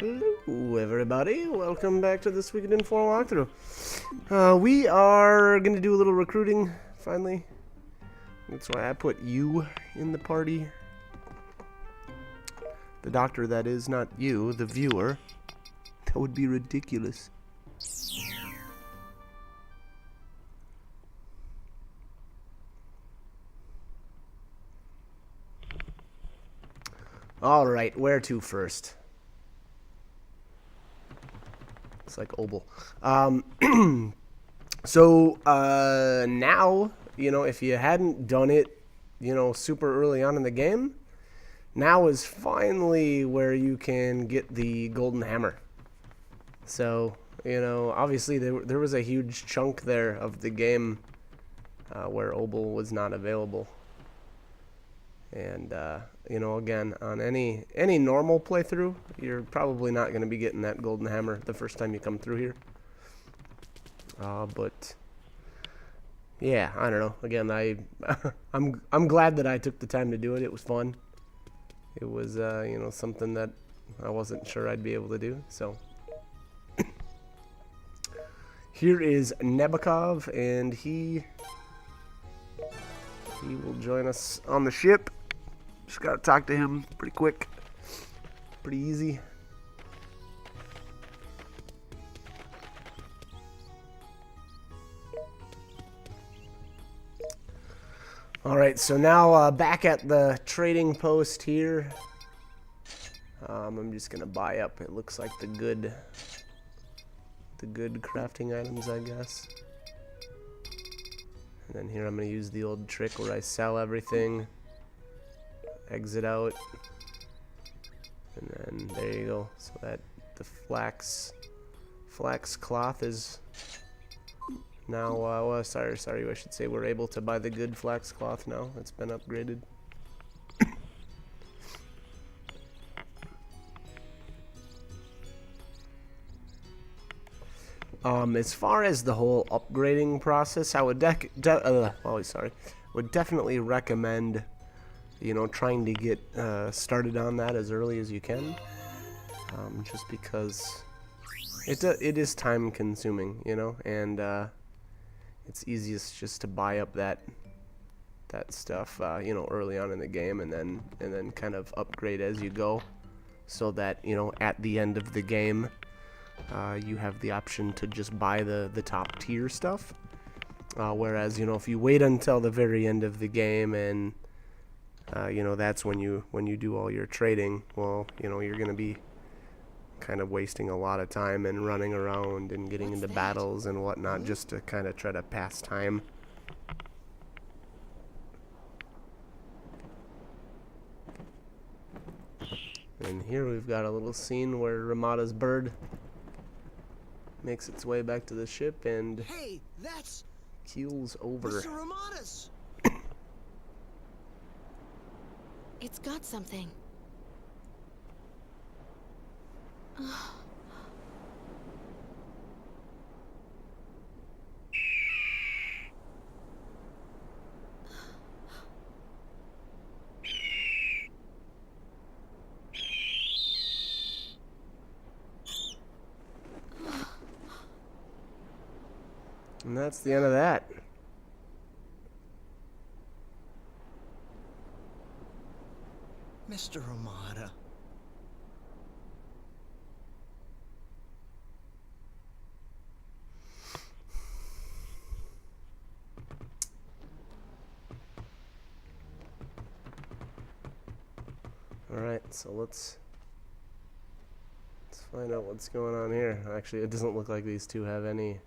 Hello everybody, welcome back to the Suikoden 4 walkthrough. We are going to do a little recruiting, finally. That's why I put you in the party. The doctor, that is, not you, the viewer. That would be ridiculous. Alright, where to first? It's like Obel. Now, if you hadn't done it, super early on in the game, now is finally where you can get the golden hammer. So, obviously there was a huge chunk there of the game where Obel was not available. And, again, on any normal playthrough, you're probably not going to be getting that golden hammer the first time you come through here. But, yeah, I don't know. Again, I'm glad that I took the time to do it. It was fun. It was, something that I wasn't sure I'd be able to do, so. Here is Nebakov, and he will join us on the ship. Just gotta talk to him pretty quick, pretty easy. Alright, so now back at the trading post here. I'm just gonna buy up, it looks like the good crafting items, I guess. And then here I'm gonna use the old trick where I sell everything. Exit out, and then there you go. So that the flax cloth is now sorry, I should say we're able to buy the good flax cloth now. It's been upgraded. As far as the whole upgrading process, I would would definitely recommend trying to get started on that as early as you can, just because it is time consuming, and it's easiest just to buy up that stuff, early on in the game, and then kind of upgrade as you go, so that at the end of the game, you have the option to just buy the top tier stuff, whereas if you wait until the very end of the game and that's when you do all your trading, well, you're going to be kind of wasting a lot of time and running around and getting into battles and whatnot just to kind of try to pass time. And here we've got a little scene where Ramada's bird makes its way back to the ship and keels over. Mr. Ramada's. It's got something. And that's the end of that. Mr. Ramada. Alright, so let's find out what's going on here. Actually, it doesn't look like these two have any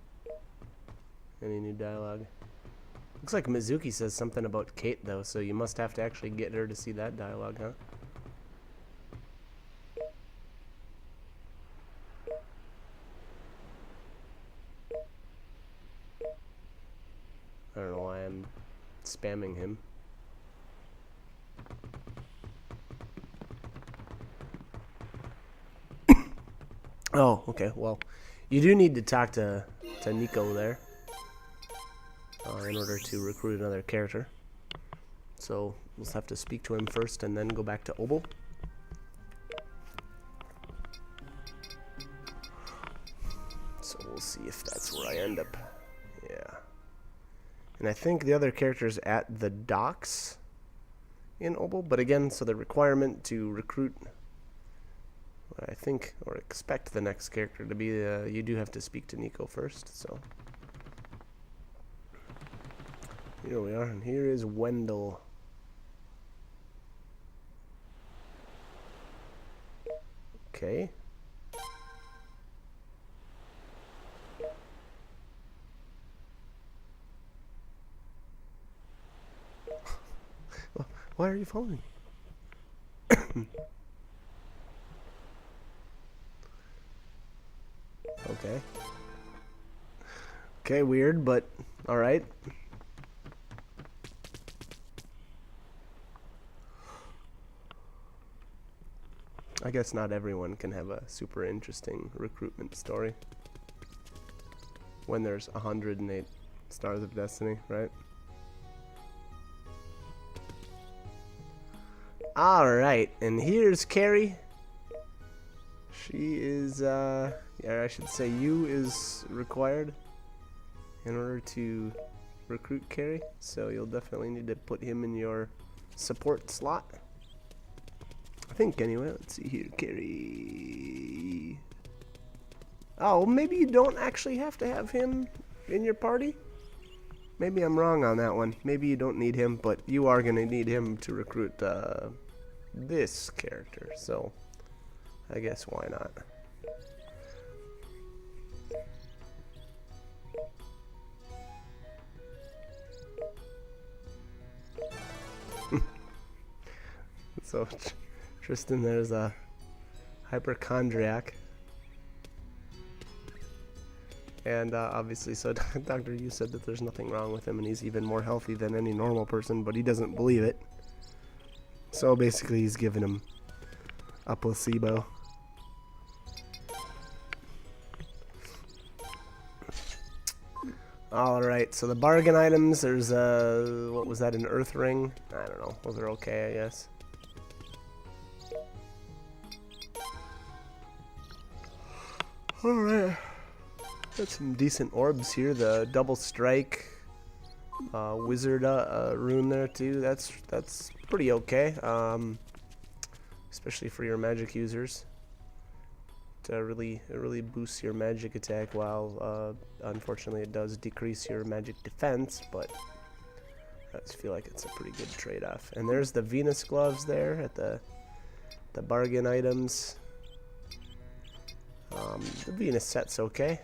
new dialogue. Looks like Mizuki says something about Kate, though, so you must have to actually get her to see that dialogue, huh? I don't know why I'm spamming him. Oh, okay, well, you do need to talk to Nico there in order to recruit another character. So we'll have to speak to him first and then go back to Obel. see if that's where I end up. Yeah. And I think the other character's at the docks in Obel, but again, so the requirement to recruit, I think, or expect the next character to be, you do have to speak to Nico first, so. Here we are, and here is Wendell. Okay. Why are you following me? Okay. Okay, weird, but alright. I guess not everyone can have a super interesting recruitment story when there's 108 Stars of Destiny, right? Alright, and here's Carrie. She is, yeah, I should say you is required in order to recruit Carrie. So you'll definitely need to put him in your support slot. I think, anyway. Let's see here, Carrie. Oh, maybe you don't actually have to have him in your party? Maybe I'm wrong on that one. Maybe you don't need him, but you are going to need him to recruit this character, so I guess why not? So Tristan, there's a hypochondriac. And obviously, so Doctor, you said that there's nothing wrong with him and he's even more healthy than any normal person, but he doesn't believe it. So basically, he's giving him a placebo. Alright, so the bargain items, there's what was that, an earth ring? I don't know, those are okay, I guess. Alright. Got some decent orbs here. The double strike wizard rune there too. That's pretty okay. Especially for your magic users. It really boosts your magic attack. While unfortunately it does decrease your magic defense, but I just feel like it's a pretty good trade-off. And there's the Venus gloves there at the bargain items. The Venus set's okay.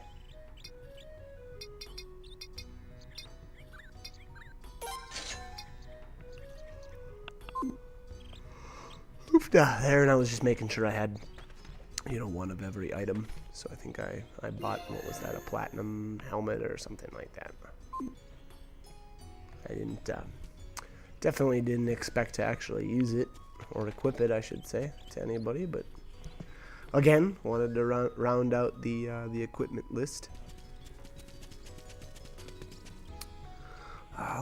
There, and I was just making sure I had, you know, one of every item. So I think I bought, what was that, a platinum helmet or something like that. I didn't, definitely didn't expect to actually use it, or equip it, I should say, to anybody, but again, wanted to round out the equipment list.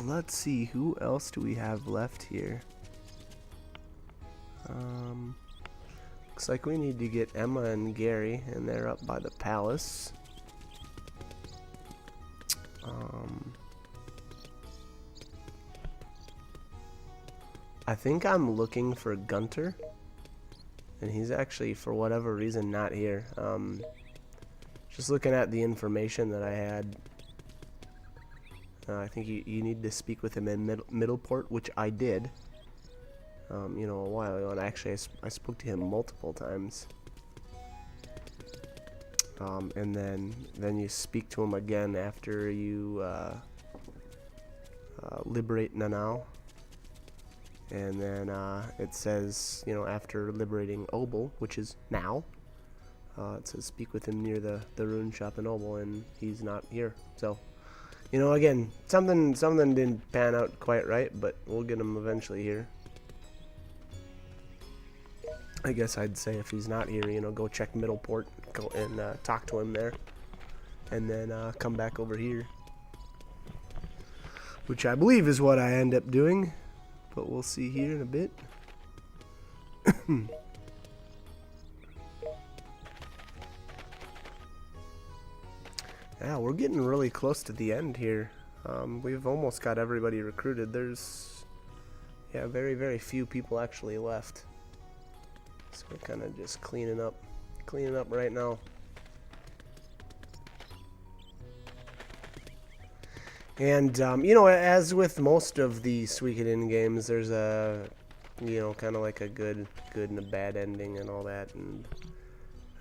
Let's see, who else do we have left here? Looks like we need to get Emma and Gary, and they're up by the palace. I think I'm looking for Gunter, and he's actually, for whatever reason, not here. Just looking at the information that I had, I think you need to speak with him in Middleport, which I did. You know, a while ago, and actually I spoke to him multiple times. And then you speak to him again after you liberate Nanao. And then it says, you know, after liberating Obel, which is now, it says speak with him near the rune shop in Obel, and he's not here. So, you know, again, something didn't pan out quite right, but we'll get him eventually here. I guess I'd say if he's not here, you know, go check Middleport, go and talk to him there, and then come back over here, which I believe is what I end up doing, but we'll see here in a bit. Yeah, we're getting really close to the end here. We've almost got everybody recruited. There's, yeah, very, very few people actually left. So we're kind of just cleaning up right now. And, you know, as with most of the Suikoden games, there's a, you know, kind of like a good and a bad ending and all that. And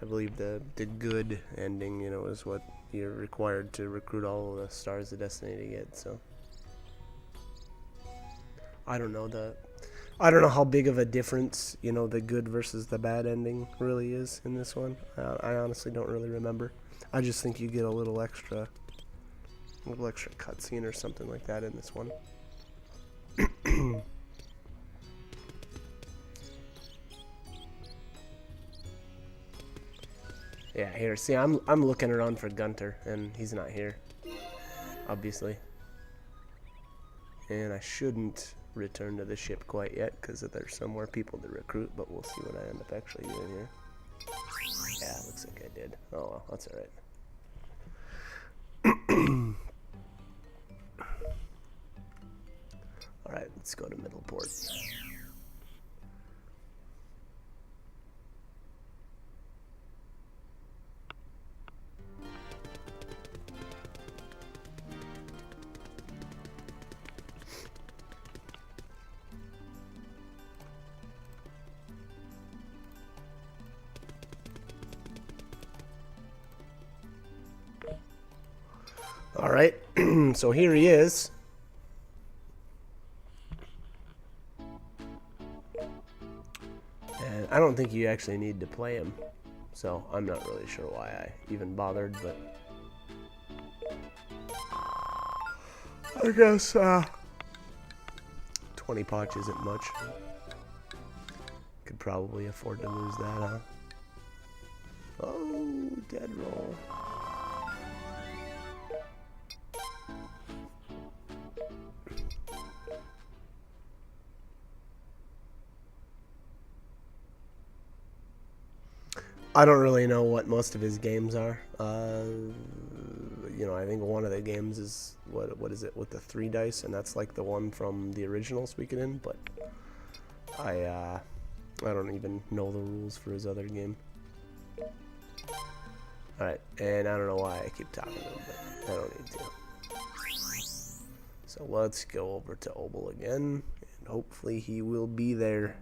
I believe the good ending, you know, is what you're required to recruit all of the Stars of Destiny to get. So I don't know how big of a difference, you know, the good versus the bad ending really is in this one. I honestly don't really remember. I just think you get a little extra cutscene or something like that in this one. Yeah, here. See, I'm looking around for Gunter, and he's not here, obviously. And I shouldn't return to the ship quite yet, because there's some more people to recruit, but we'll see what I end up actually doing here. Yeah, looks like I did. Oh, well, that's alright. Alright, let's go to Middleport. Alright, so here he is. And I don't think you actually need to play him. So I'm not really sure why I even bothered, but I guess 20 potch isn't much. Could probably afford to lose that, huh? Oh, dead roll. I don't really know what most of his games are. You know, I think one of the games is what is it with the 3 dice, and that's like the one from the original Suikoden. But I don't even know the rules for his other game. All right, and I don't know why I keep talking to him, but I don't need to. So let's go over to Obel again, and hopefully he will be there.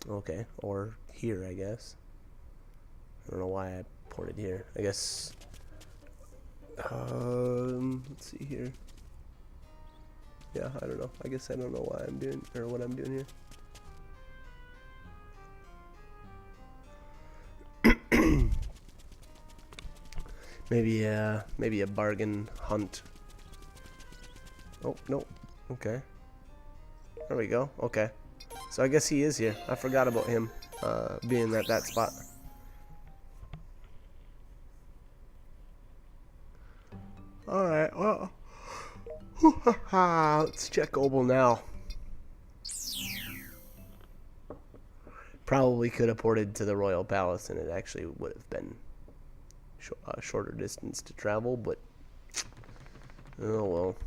Okay, or here, I guess. I don't know why I ported here. I guess, let's see here. Yeah, I don't know. I guess I don't know why I'm doing, or what I'm doing here. Maybe a bargain hunt. Oh, no. Okay. There we go. Okay. So I guess he is here. I forgot about him being at that spot. Alright, well. Let's check Obel now. Probably could have ported to the Royal Palace and it actually would have been a shorter distance to travel, but oh well.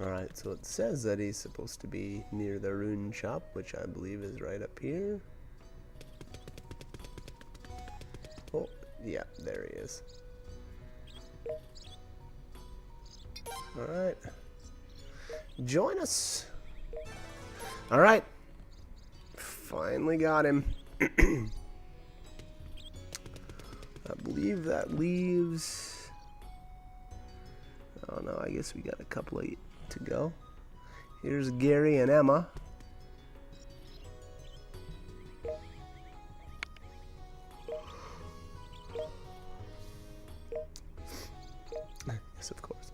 Alright, so it says that he's supposed to be near the rune shop, which I believe is right up here. Oh, yeah, there he is. Alright. Join us. Alright. Finally got him. I believe that leaves... Oh no, I guess we got a couple of to go. Here's Gary and Emma. Yes, of course.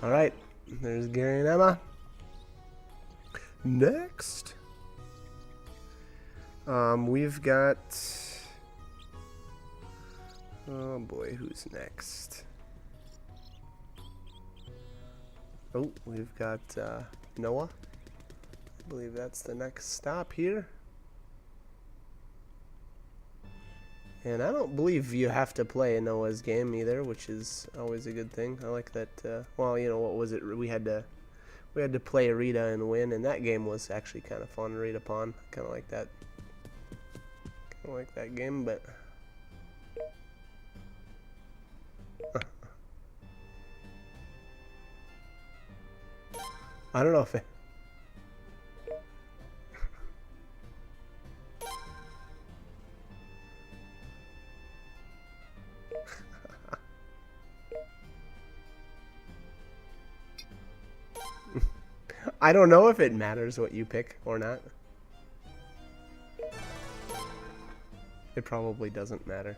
All right, there's Gary and Emma. Next, we've got Oh boy, who's next? Oh, we've got Noah. I believe that's the next stop here. And I don't believe you have to play a Noah's game either, which is always a good thing. I like that. Well, you know, what was it? We had to play Rita and win, and that game was actually kind of fun to read upon. Kind of like that. Kind of like that game, but I don't know if it. I don't know if it matters what you pick or not. It probably doesn't matter.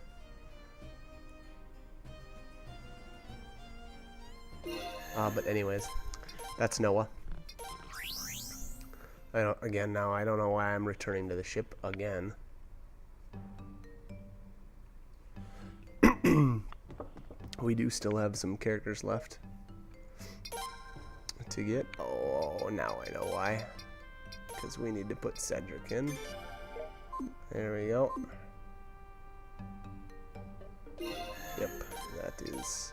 But anyways, that's Noah. Now I don't know why I'm returning to the ship again. We do still have some characters left to get. Oh, now I know why. Because we need to put Cedric in. There we go. Yep, that is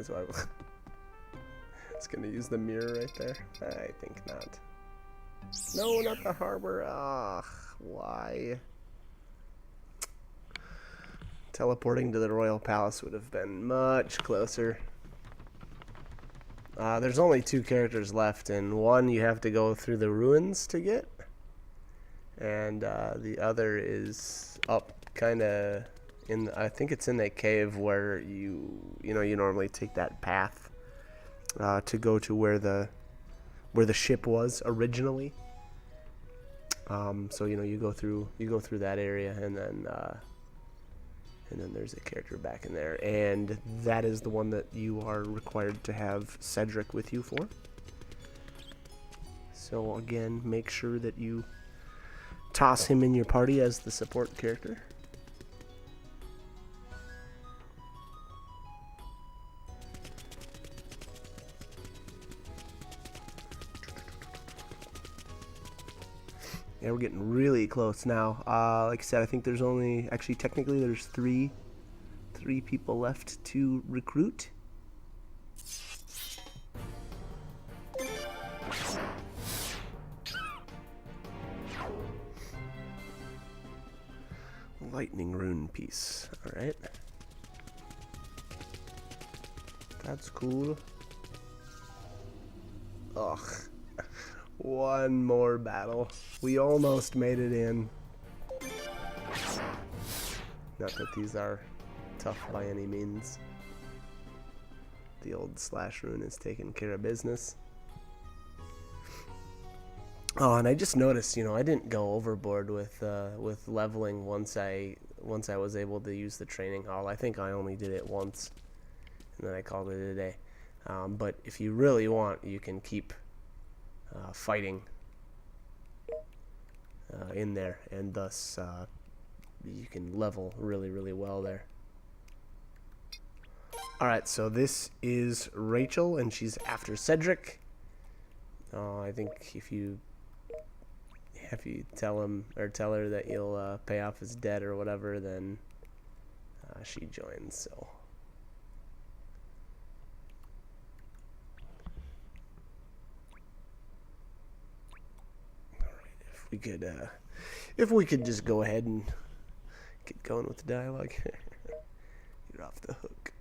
why it's gonna use the mirror right there. I think not. No, not the harbor. Ah, why? Teleporting to the Royal Palace would have been much closer. There's only 2 characters left, and one you have to go through the ruins to get, and the other is up kind of in. I think it's in that cave where you normally take that path to go to where the ship was originally. So you go through that area, and then there's a character back in there, and that is the one that you are required to have Cedric with you for. So again, make sure that you toss him in your party as the support character. Yeah, we're getting really close now. Like I said, I think there's only, actually technically there's three people left to recruit. Lightning rune piece. All right. That's cool. Ugh. One more battle. We almost made it in. Not that these are tough by any means. The old slash rune is taking care of business. Oh, and I just noticed, I didn't go overboard with leveling once I was able to use the training hall. I think I only did it once, and then I called it a day. But if you really want, you can keep fighting in there, and thus you can level really, really well there. Alright, so this is Rachel, and she's after Cedric. I think if you tell him or tell her that you'll pay off his debt or whatever, then she joins. So if we could just go ahead and get going with the dialogue. You're off the hook.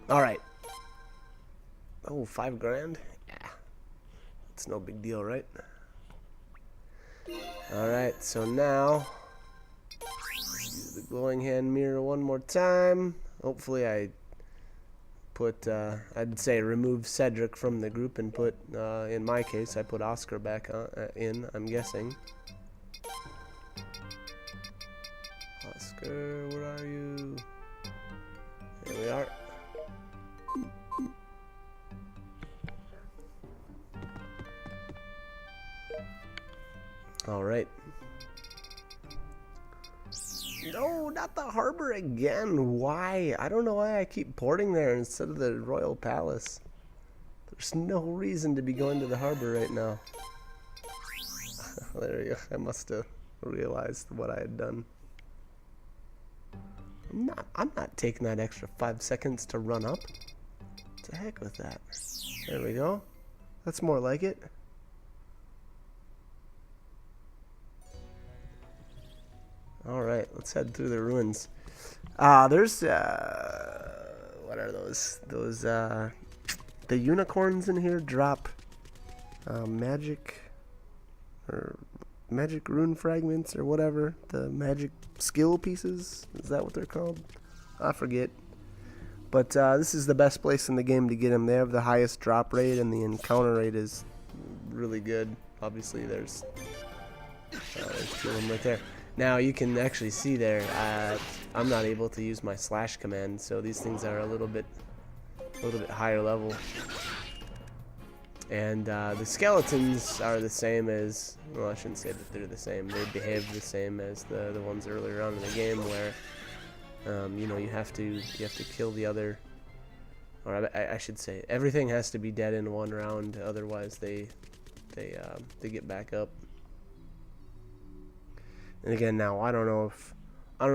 Alright. Oh, $5,000? Yeah. It's no big deal, right? Alright, so now use the glowing hand mirror one more time. Hopefully I'd say remove Cedric from the group and put, in my case, I put Oscar back in, I'm guessing. Oscar, where are you? There we are. Alright. No, not the harbor again. Why? I don't know why I keep porting there instead of the Royal Palace. There's no reason to be going to the harbor right now. There we go. I must have realized what I had done. I'm not taking that extra 5 seconds to run up. To heck with that. There we go. That's more like it. Alright, let's head through the ruins. There's, what are those? The unicorns in here drop, magic rune fragments or whatever. The magic skill pieces. Is that what they're called? I forget. But, this is the best place in the game to get them. They have the highest drop rate and the encounter rate is really good. Obviously, there's 2 of them right there. Now you can actually see there, I'm not able to use my slash command, so these things are a little bit higher level. And the skeletons are the same as, well, I shouldn't say that they're the same. They behave the same as the ones earlier on in the game, where you know, you have to kill the other, or I should say everything has to be dead in 1 round, otherwise they get back up. And again, now I don't know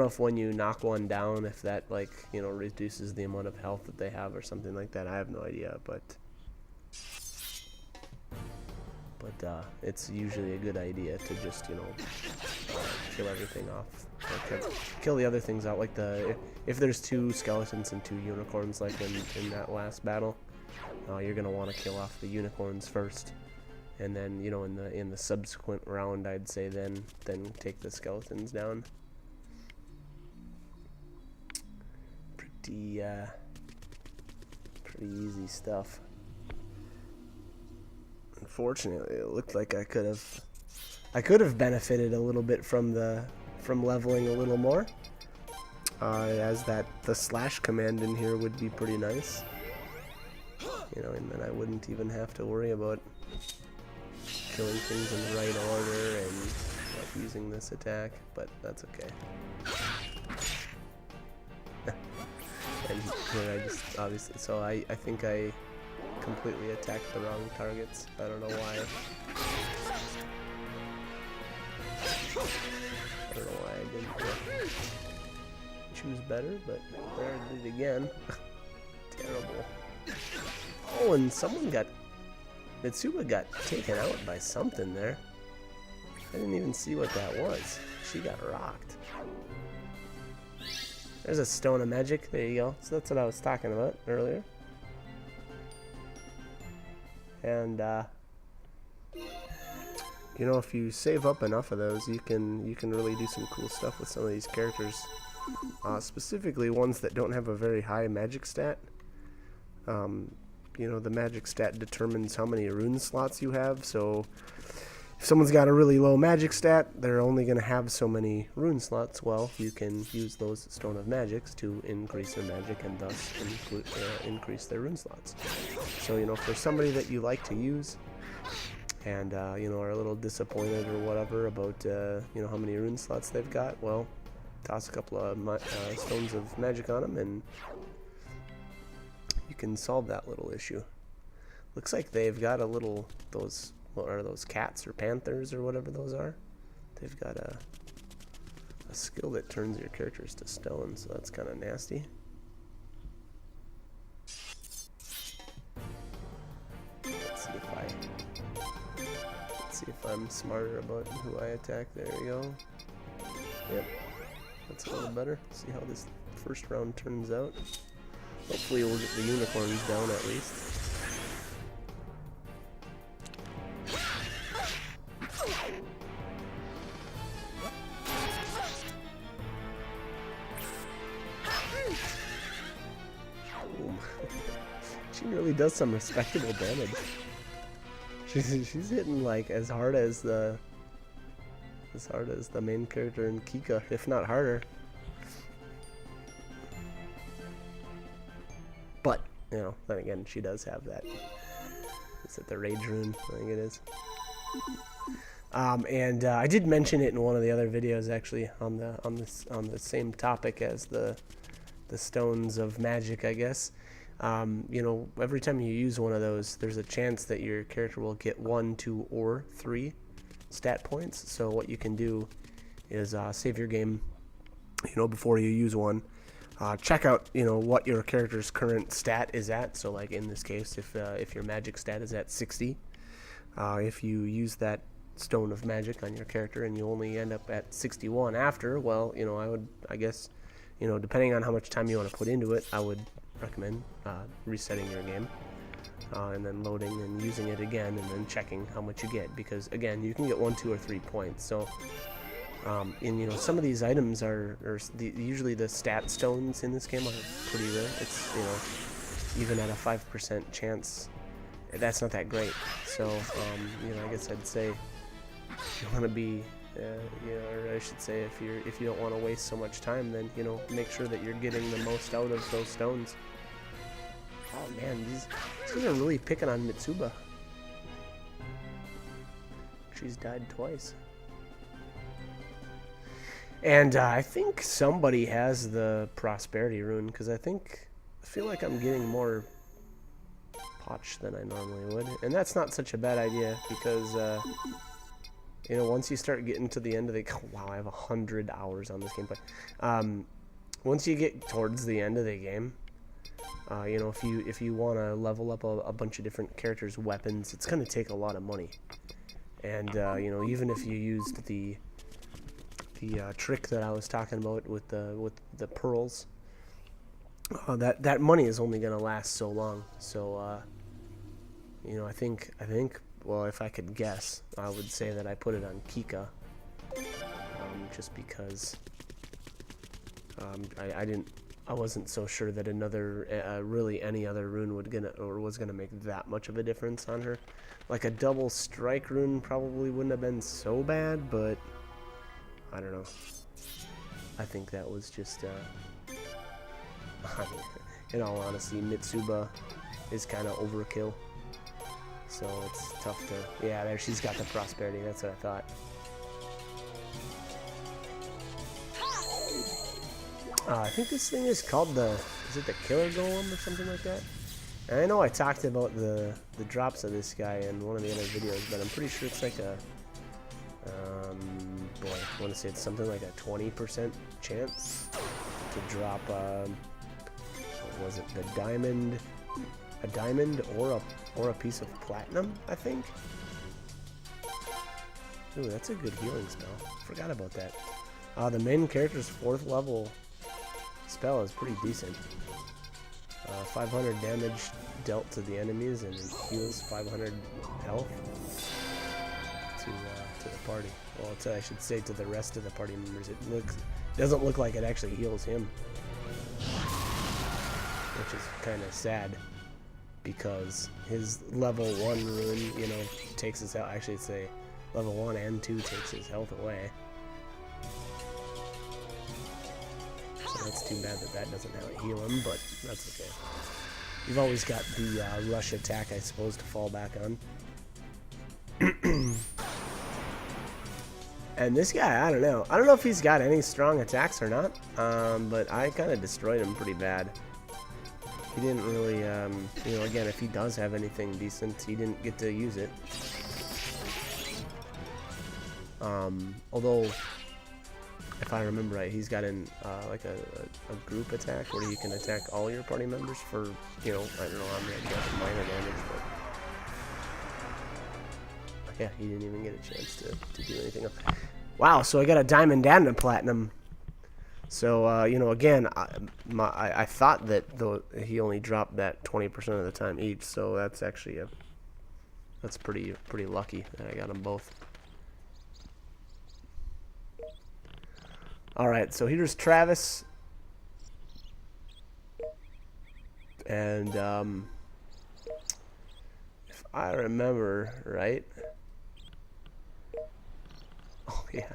if when you knock one down, if that, like, you know, reduces the amount of health that they have or something like that. I have no idea, but it's usually a good idea to just, you know, kill everything off, or kill the other things out. Like if there's 2 skeletons and 2 unicorns, like in that last battle, you're gonna want to kill off the unicorns first. And then, you know, in the subsequent round, I'd say then take the skeletons down. Pretty easy stuff. Unfortunately, it looked like I could have benefited a little bit from leveling a little more. As the slash command in here would be pretty nice. You know, and then I wouldn't even have to worry about killing things in the right order and like using this attack, but that's okay. And here I just obviously, so I think I completely attacked the wrong targets. I don't know why. I don't know why I didn't choose better, but there I did it again. Terrible. Oh, and Mitsuba got taken out by something there. I didn't even see what that was. She got rocked. There's a stone of magic. There you go. So that's what I was talking about earlier. And you know, if you save up enough of those, you can really do some cool stuff with some of these characters. Specifically ones that don't have a very high magic stat. You know, the magic stat determines how many rune slots you have, so if someone's got a really low magic stat, they're only going to have so many rune slots. Well, you can use those Stone of Magics to increase their magic and thus increase their rune slots. So, you know, for somebody that you like to use and, you know, are a little disappointed or whatever about, you know, how many rune slots they've got, well, toss a couple of Stones of Magic on them and you can solve that little issue. Looks like they've got a little, what are those, cats or panthers or whatever those are? They've got a skill that turns your characters to stone, so that's kind of nasty. Let's see if I'm smarter about who I attack. There we go. Yep, that's a little better. See how this first round turns out. Hopefully we'll get the unicorns down at least. Boom. She really does some respectable damage. She's hitting like as hard as the main character in Kika, if not harder. But, you know, then again, she does have that. Is it the Rage Rune? I think it is. And I did mention it in one of the other videos, actually, on the same topic as the stones of magic, I guess. You know, every time you use one of those, there's a chance that your character will get 1, 2, or 3 stat points. So what you can do is save your game, you know, before you use one. Check out, you know, what your character's current stat is at. So, like in this case, if your magic stat is at 60, if you use that stone of magic on your character and you only end up at 61 after, well, you know, I guess, you know, depending on how much time you want to put into it, I would recommend resetting your game and then loading and using it again and then checking how much you get, because again, you can get 1, 2, or 3 points. So and you know, some of these items usually the stat stones in this game are pretty rare. It's, you know, even at a 5% chance, that's not that great. So you know, I guess I'd say you want to be you know, or I should say, if you don't want to waste so much time, then, you know, make sure that you're getting the most out of those stones. Oh man, these guys are really picking on Mitsuba. She's died twice. And I think somebody has the prosperity rune, because I feel like I'm getting more potch than I normally would, and that's not such a bad idea, because you know, once you start getting to the end of the wow, I have 100 hours on this gameplay. Once you get towards the end of the game, you know, if you want to level up a bunch of different characters' weapons, it's going to take a lot of money. And you know, even if you used the trick that I was talking about with the pearls, that money is only going to last so long. So you know, I think, well, if I could guess, I would say that I put it on Kika, just because I wasn't so sure that another really any other rune was gonna make that much of a difference on her. Like a double strike rune probably wouldn't have been so bad, but I don't know. I think that was just in all honesty, Mitsuba is kind of overkill. So it's tough to... Yeah, there, she's got the prosperity. That's what I thought. I think this thing is called the... Is it the Killer Golem or something like that? And I know I talked about the drops of this guy in one of the other videos, but I'm pretty sure it's like a... boy, I want to say it's something like a 20% chance to drop... what was it? The diamond... A diamond or a piece of platinum, I think. Ooh, that's a good healing spell. Forgot about that. The main character's 4th level spell is pretty decent. 500 damage dealt to the enemies, and it heals 500 health to the party. Well, I should say to the rest of the party members. It doesn't look like it actually heals him, which is kind of sad, because his level 1 rune, you know, takes his health. Actually, it's a level 1 and 2 takes his health away. So that's too bad that doesn't heal him, but that's okay. You've always got the rush attack, I suppose, to fall back on. And this guy, I don't know. I don't know if he's got any strong attacks or not, but I kind of destroyed him pretty bad. He didn't really, you know, again, if he does have anything decent, he didn't get to use it. Although, if I remember right, he's got like a group attack where you can attack all your party members for, you know, I don't know how many minor damage, but yeah, he didn't even get a chance to do anything else. Wow, so I got a diamond and a platinum. So, you know, again, I thought that he only dropped that 20% of the time each, so that's actually that's pretty lucky that I got them both. All right, so here's Travis, and if I remember right, oh yeah.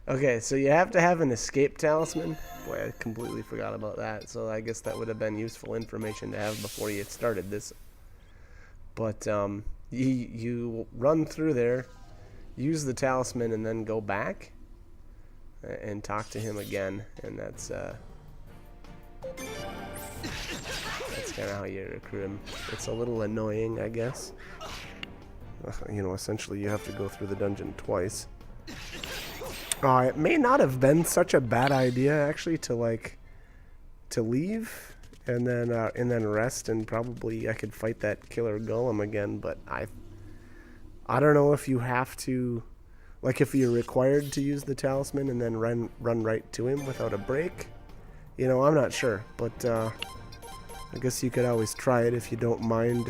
Okay, so you have to have an escape talisman. Boy, I completely forgot about that. So I guess that would have been useful information to have before you started this. But you run through there, use the talisman and then go back and talk to him again, and that's kind of how you recruit him. It's a little annoying, I guess. You know, essentially you have to go through the dungeon twice. It may not have been such a bad idea actually to leave and then rest, and probably I could fight that killer golem again, but I don't know if you have to, like, if you're required to use the talisman and then run right to him without a break. You know, I'm not sure, but I guess you could always try it if you don't mind,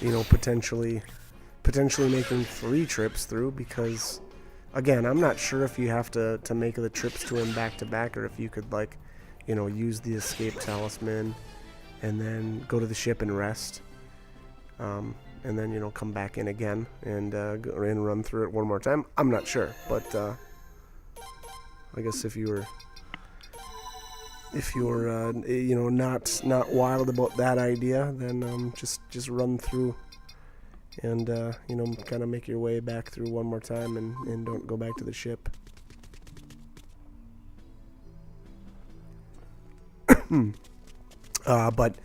you know, potentially making 3 trips through, because again, I'm not sure if you have to make the trips to him back to back, or if you could, like, you know, use the escape talisman and then go to the ship and rest, and then, you know, come back in again and run through it one more time. I'm not sure, but I guess if you were you know, not wild about that idea, then just run through and you know, kind of make your way back through one more time and don't go back to the ship. But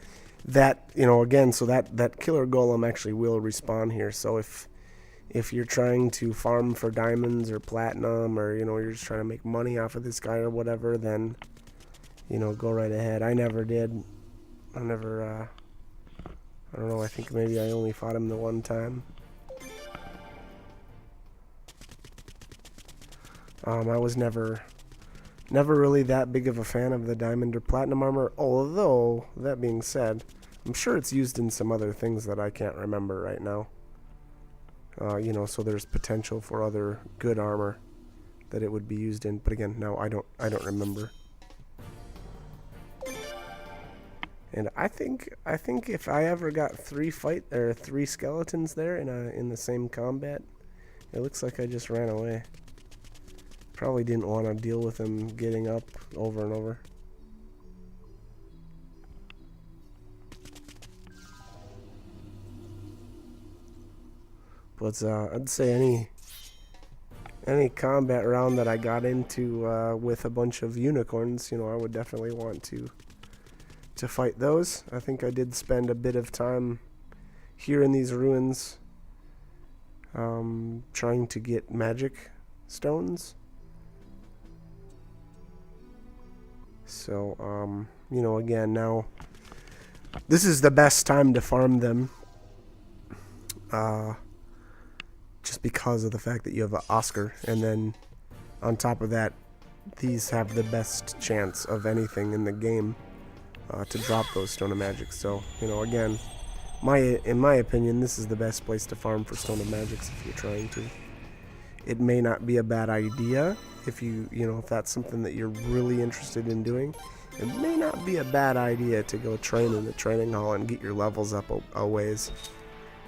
that, you know, again, so that killer golem actually will respawn here. So if you're trying to farm for diamonds or platinum, or, you know, you're just trying to make money off of this guy or whatever, then, you know, go right ahead. I never did. I don't know, I think maybe I only fought him the one time. I was never really that big of a fan of the diamond or platinum armor, although, that being said, I'm sure it's used in some other things that I can't remember right now. You know, so there's potential for other good armor that it would be used in, but again, no, I don't remember. And I think if I ever got 3 skeletons there in the same combat, it looks like I just ran away. Probably didn't want to deal with them getting up over and over. But I'd say any combat round that I got into with a bunch of unicorns, you know, I would definitely want to fight those. I think I did spend a bit of time here in these ruins trying to get magic stones. So, you know, again, now this is the best time to farm them, just because of the fact that you have an Oscar, and then on top of that, these have the best chance of anything in the game to drop those Stone of Magic. So, you know, again, in my opinion, this is the best place to farm for Stone of Magics if you're trying to. It may not be a bad idea if you know, if that's something that you're really interested in doing. It may not be a bad idea to go train in the training hall and get your levels up a ways.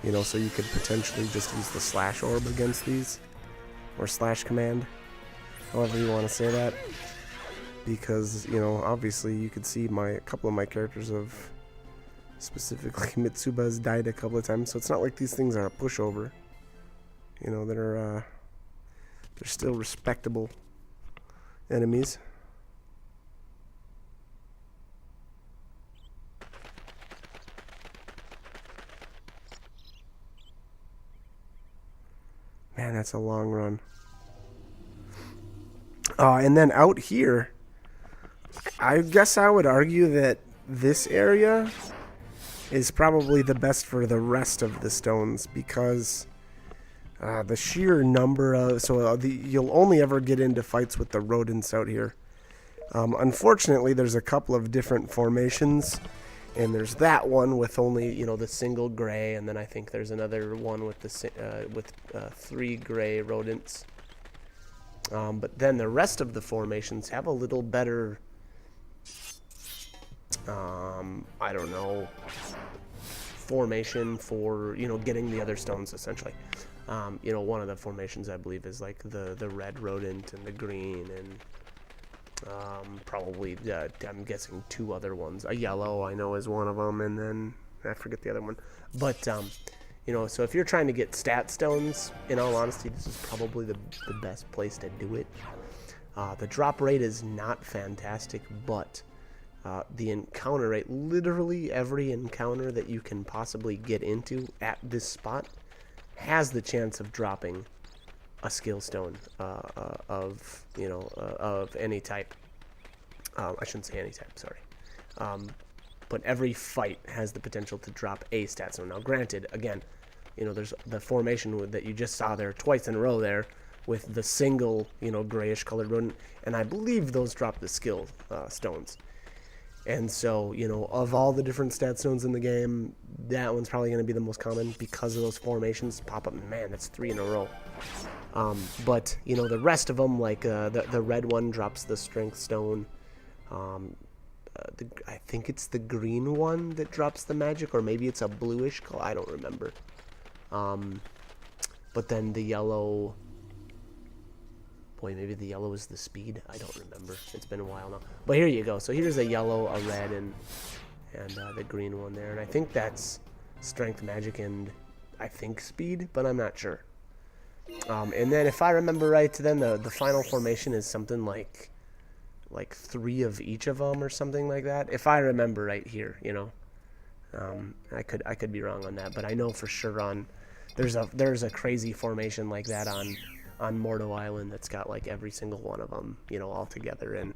You know, so you could potentially just use the slash orb against these, or slash command, however you want to say that. Because, you know, obviously you could see a couple of my characters have, specifically Mitsuba's, died a couple of times, so it's not like these things are a pushover. You know, they're still respectable enemies. Man, that's a long run. And then out here, I guess I would argue that this area is probably the best for the rest of the stones, because the sheer number of... you'll only ever get into fights with the rodents out here. Unfortunately, there's a couple of different formations, and there's that one with only, you know, the single gray, and then I think there's another one with 3 gray rodents. But then the rest of the formations have a little better, I don't know, formation for, you know, getting the other stones, essentially. You know, one of the formations, I believe, is like the red rodent and the green, and probably, I'm guessing 2 other ones. A yellow, I know, is one of them, and then I forget the other one. But You know, so if you're trying to get stat stones, in all honesty, this is probably the best place to do it. The drop rate is not fantastic, but the encounter rate, literally every encounter that you can possibly get into at this spot has the chance of dropping a skill stone of, you know, of any type. I shouldn't say any type, sorry. But every fight has the potential to drop a stat stone. Now, granted, again, you know, there's the formation that you just saw there twice in a row there with the single, you know, grayish colored rodent, and I believe those drop the skill stones. And so, you know, of all the different stat stones in the game, that one's probably going to be the most common because of those formations pop up. Man, that's 3 in a row. But, you know, the rest of them, like the red one drops the strength stone. I think it's the green one that drops the magic, or maybe it's a bluish color. I don't remember. But then the yellow... Boy, maybe the yellow is the speed. I don't remember. It's been a while now. But here you go. So here's a yellow, a red, and the green one there. And I think that's strength, magic, and I think speed, but I'm not sure. And then if I remember right, then the final formation is something like 3 of each of them or something like that. If I remember right here, you know. I could be wrong on that, but I know for sure there's a crazy formation like that on Mordo Island that's got like every single one of them, you know, all together. And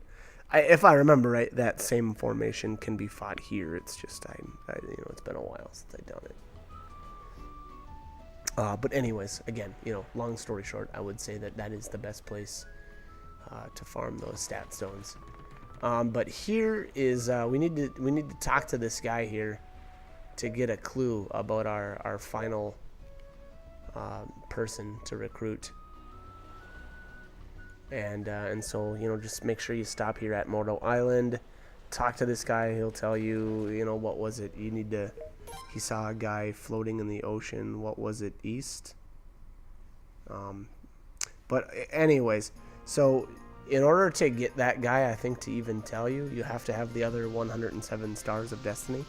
if I remember right, that same formation can be fought here. It's just you know, it's been a while since I've done it. But anyways, again, you know, long story short, I would say that is the best place to farm those stat stones. But here is we need to talk to this guy here to get a clue about our final person to recruit. And so, you know, just make sure you stop here at Mordo Island, talk to this guy. He'll tell you, you know, what was it? You need to. He saw a guy floating in the ocean. What was it? East. But anyways, so in order to get that guy, I think to even tell you, you have to have the other 107 stars of destiny.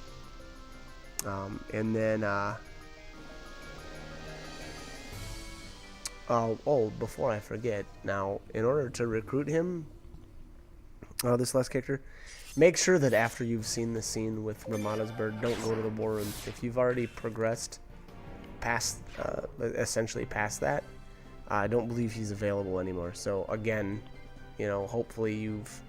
And then oh, before I forget, now, in order to recruit him, this last character, make sure that after you've seen the scene with Ramada's bird, don't go to the war room. If you've already progressed past, essentially past that, I don't believe he's available anymore. So again, you know, hopefully you've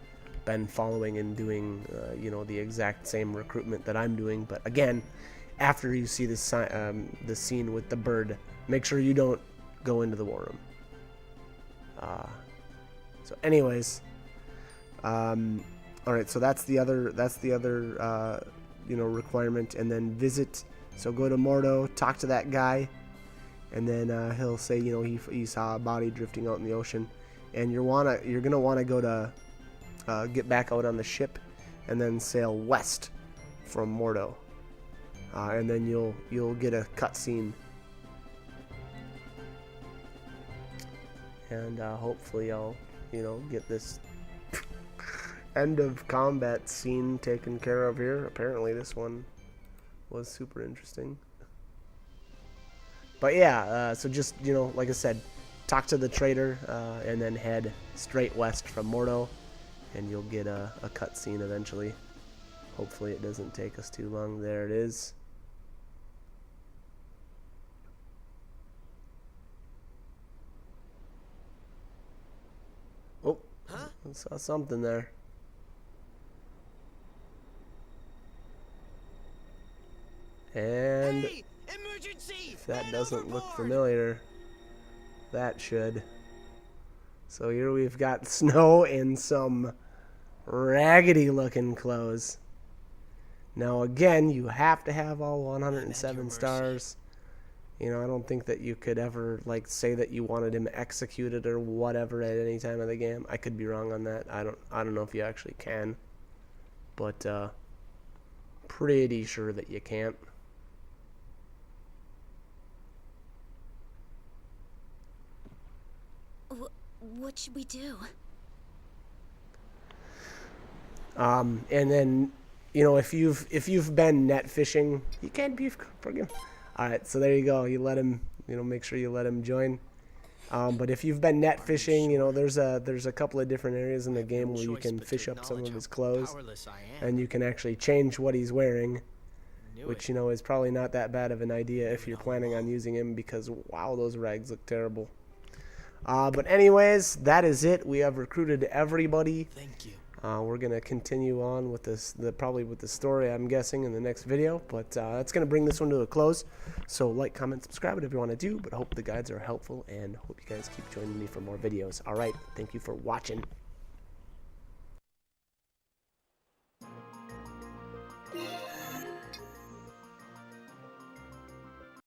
been following and doing, you know, the exact same recruitment that I'm doing. But again, after you see this the scene with the bird, make sure you don't go into the war room. So anyways, all right, so that's the other you know, requirement. And then visit, so go to Mordo, talk to that guy, and then he'll say, you know, he saw a body drifting out in the ocean, and you're gonna want to go to get back out on the ship and then sail west from Mordo, and then you'll get a cutscene. And hopefully I'll, you know, get this end of combat scene taken care of here. Apparently this one was super interesting. But yeah, so just, you know, like I said, talk to the trader and then head straight west from Mordo, and you'll get a cutscene eventually. Hopefully it doesn't take us too long. There it is. Oh, I saw something there. And Hey, emergency! if that Man doesn't look overboard! familiar, that should. So here we've got Snow in some raggedy looking clothes. Now again, you have to have all 107 stars. You know, I don't think that you could ever, like, say that you wanted him executed or whatever at any time of the game. I could be wrong on that. I don't know if you actually can. But pretty sure that you can't. What should we do? And then, you know, if you've been net fishing, you can't be forgiven. All right, so there you go. You let him, make sure you let him join. But if you've been net fishing, there's a couple of different areas in the game where you can fish up some of his clothes, and you can actually change what he's wearing, which is probably not that bad of an idea if you're planning on using him, because wow, those rags look terrible. But anyways, that is it. We have recruited everybody. Thank you. We're gonna continue on with probably with the story, I'm guessing, in the next video. But that's gonna bring this one to a close. So like, comment, subscribe, whatever you want to do. But I hope the guides are helpful, and hope you guys keep joining me for more videos. All right, thank you for watching.